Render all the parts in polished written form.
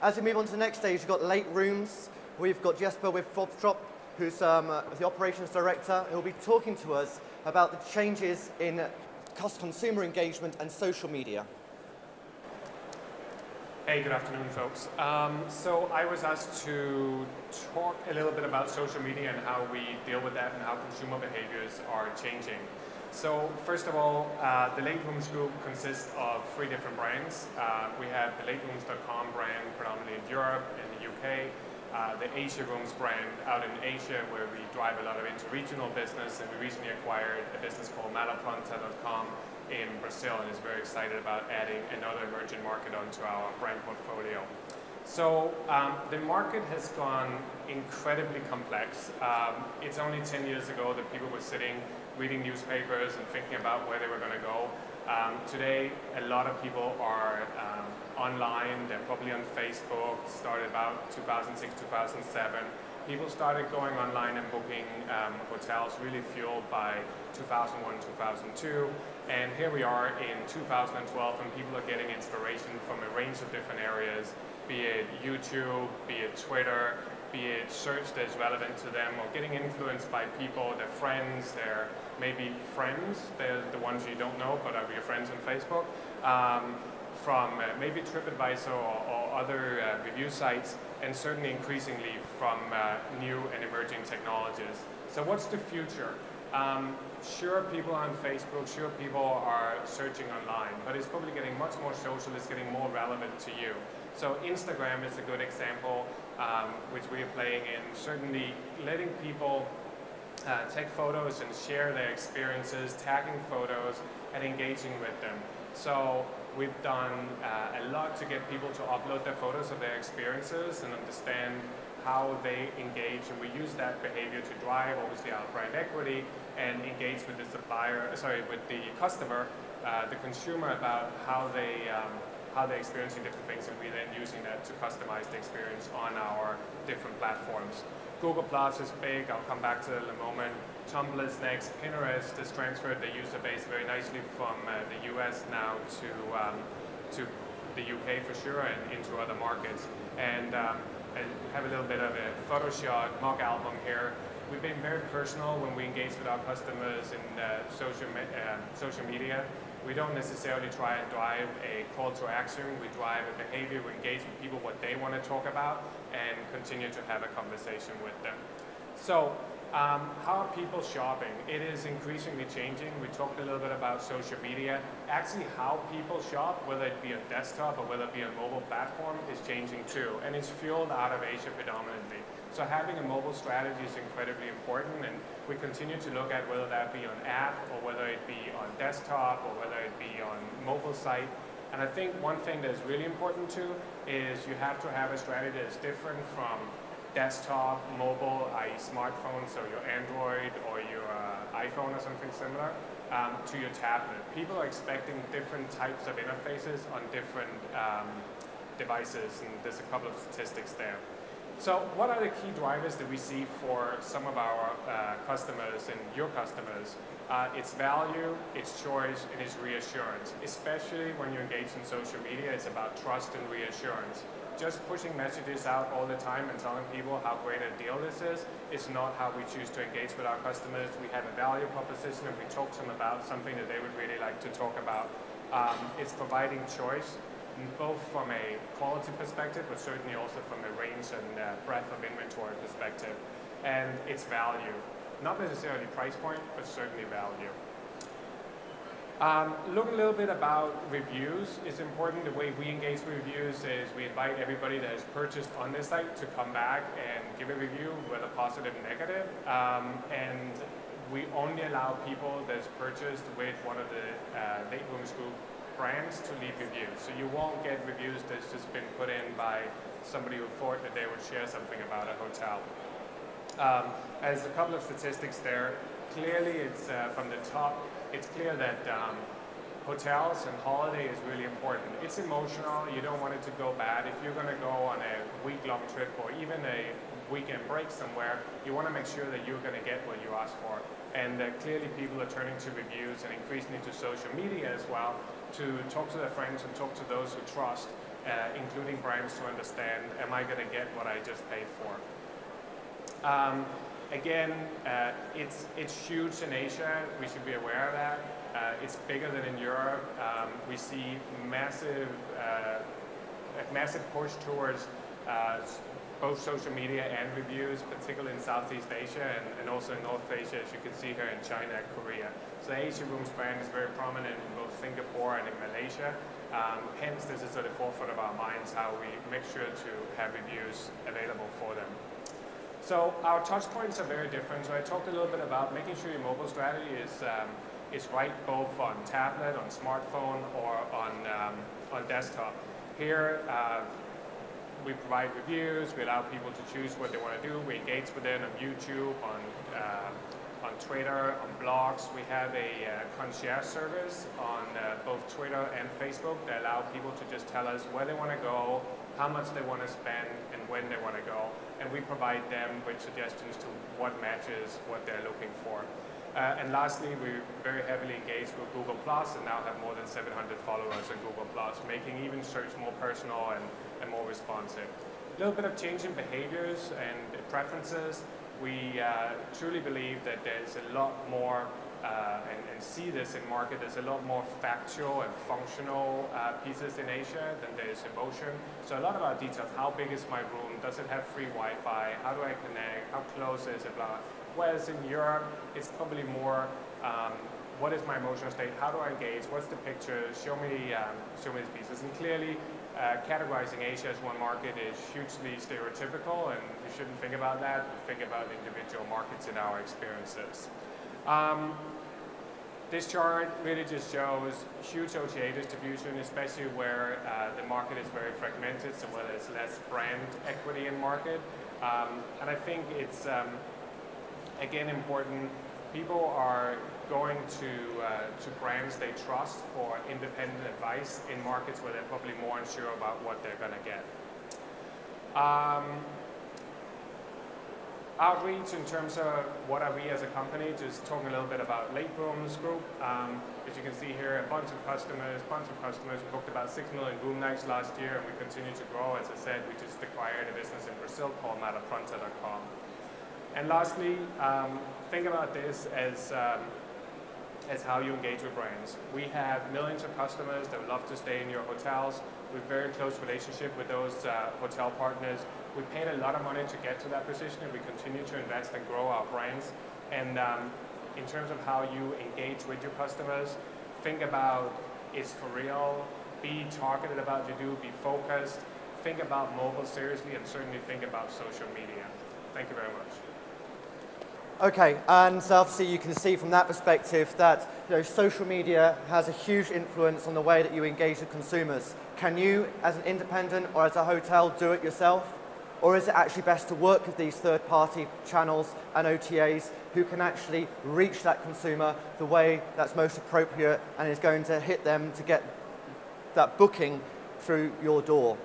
As we move on to the next stage, we've got LateRooms. We've got Jesper with Fodstrop, who's the operations director, who will be talking to us about the changes in consumer engagement and social media. Hey, good afternoon, folks. So I was asked to talk a little bit about social media and how we deal with that and how consumer behaviors are changing. So first of all, the LateRooms group consists of 3 different brands. We have the LateRooms.com brand, predominantly in Europe and the UK. The Asia Rooms brand out in Asia, where we drive a lot of interregional business, and we recently acquired a business called Malapronta.com in Brazil, and is very excited about adding another emerging market onto our brand portfolio. So the market has gone incredibly complex. It's only 10 years ago that people were sitting, reading newspapers and thinking about where they were going to go. Today, a lot of people are online. They're probably on Facebook. Started about 2006, 2007. People started going online and booking hotels, really fueled by 2001, 2002. And here we are in 2012, and people are getting inspiration from a range of different areas, be it YouTube, be it Twitter, be it search that's relevant to them, or getting influenced by people, their friends, their maybe friends, they're the ones you don't know but are your friends on Facebook, from maybe TripAdvisor or other review sites, and certainly increasingly from new and emerging technologies. So what's the future? Sure, people on Facebook, sure, people are searching online, but it's probably getting much more social, it's getting more relevant to you. So Instagram is a good example, which we are playing in, certainly letting people take photos and share their experiences, tagging photos, and engaging with them. So we've done a lot to get people to upload their photos of their experiences and understand how they engage, and we use that behavior to drive obviously our brand equity and engage with the with the customer, the consumer, about how they're experiencing different things, and we're then using that to customize the experience on our different platforms. Google Plus is big, I'll come back to that in a moment. Tumblr is next. Pinterest has transferred the user base very nicely from the US now to the UK for sure, and into other markets. And have a little bit of a Photoshop mock album here. We've been very personal when we engage with our customers in social media. We don't necessarily try and drive a call to action. We drive a behavior. We engage with people what they want to talk about and continue to have a conversation with them. So how are people shopping? It is increasingly changing. We talked a little bit about social media. Actually, how people shop, whether it be on desktop or whether it be on mobile platform, is changing too. And it's fueled out of Asia predominantly. So having a mobile strategy is incredibly important, and we continue to look at whether that be on app or whether it be on desktop or whether it be on mobile site. And I think one thing that is really important too is you have to have a strategy that is different from desktop, mobile, i.e. smartphone, so your Android or your iPhone or something similar, to your tablet. People are expecting different types of interfaces on different devices, and there's a couple of statistics there. So what are the key drivers that we see for some of our customers and your customers? It's value, it's choice, and it's reassurance. Especially when you engage in social media, it's about trust and reassurance. Just pushing messages out all the time and telling people how great a deal this is not how we choose to engage with our customers. We have a value proposition, and we talk to them about something that they would really like to talk about. It's providing choice, both from a quality perspective, but certainly also from a range and breadth of inventory perspective. And it's value. Not necessarily price point, but certainly value. Look a little bit about reviews. It's important. The way we engage with reviews is we invite everybody that has purchased on this site to come back and give a review, whether positive or negative. And we only allow people that's purchased with one of the LateRooms group brands to leave reviews. So you won't get reviews that's just been put in by somebody who thought that they would share something about a hotel. As a couple of statistics there, clearly it's from the top, it's clear that hotels and holiday is really important. It's emotional, you don't want it to go bad. If you're going to go on a week-long trip or even a weekend break somewhere, you want to make sure that you're going to get what you ask for. And clearly people are turning to reviews and increasingly to social media as well to talk to their friends and talk to those who trust including brands to understand, am I going to get what I just paid for? Again, it's huge in Asia. We should be aware of that. It's bigger than in Europe. We see a massive push towards both social media and reviews, particularly in Southeast Asia and also in North Asia, as you can see here in China and Korea. So the eRevMax brand is very prominent in both Singapore and in Malaysia. Hence, this is at the forefront of our minds, how we make sure to have reviews available for them. So our touch points are very different. So I talked a little bit about making sure your mobile strategy is right both on tablet, on smartphone, or on desktop. Here, we provide reviews, we allow people to choose what they want to do, we engage with them on YouTube, on Twitter, on blogs. We have a concierge service on both Twitter and Facebook that allow people to just tell us where they want to go, how much they want to spend, and when they want to go. And we provide them with suggestions to what matches what they're looking for. And lastly, we're very heavily engaged with Google Plus and now have more than 700 followers on Google Plus, making even search more personal and more responsive. A little bit of change in behaviors and preferences. We truly believe that there's a lot more, and see this in market, there's a lot more factual and functional pieces in Asia than there is emotion. So a lot of our details, how big is my room, does it have free Wi-Fi, how do I connect, how close is it, blah. Whereas in Europe, it's probably more, what is my emotional state, how do I engage, what's the picture, show me these pieces. And clearly, categorizing Asia as one market is hugely stereotypical, and we shouldn't think about that. We think about individual markets in our experiences. This chart really just shows huge OTA distribution, especially where the market is very fragmented, so where there's less brand equity in market. And I think it's, again, important. People are going to brands they trust for independent advice in markets where they're probably more unsure about what they're going to get. Outreach in terms of what are we as a company, just talking a little bit about LateRooms Group. As you can see here, a bunch of customers. We booked about 6 million room nights last year, and we continue to grow. As I said, we just acquired a business in Brazil called matapronta.com. And lastly, think about this as how you engage with brands. We have millions of customers that would love to stay in your hotels. We have a very close relationship with those hotel partners. We paid a lot of money to get to that position, and we continue to invest and grow our brands. And in terms of how you engage with your customers, think about, is for real, be targeted about what you do, be focused, think about mobile seriously, and certainly think about social media. Thank you very much. Okay, and so obviously you can see from that perspective that social media has a huge influence on the way that you engage with consumers. Can you, as an independent or as a hotel, do it yourself? Or is it actually best to work with these third-party channels and OTAs who can actually reach that consumer the way that's most appropriate and is going to hit them to get that booking through your door?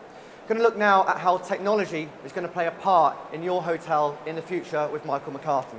We're going to look now at how technology is going to play a part in your hotel in the future with Michael McCarthy.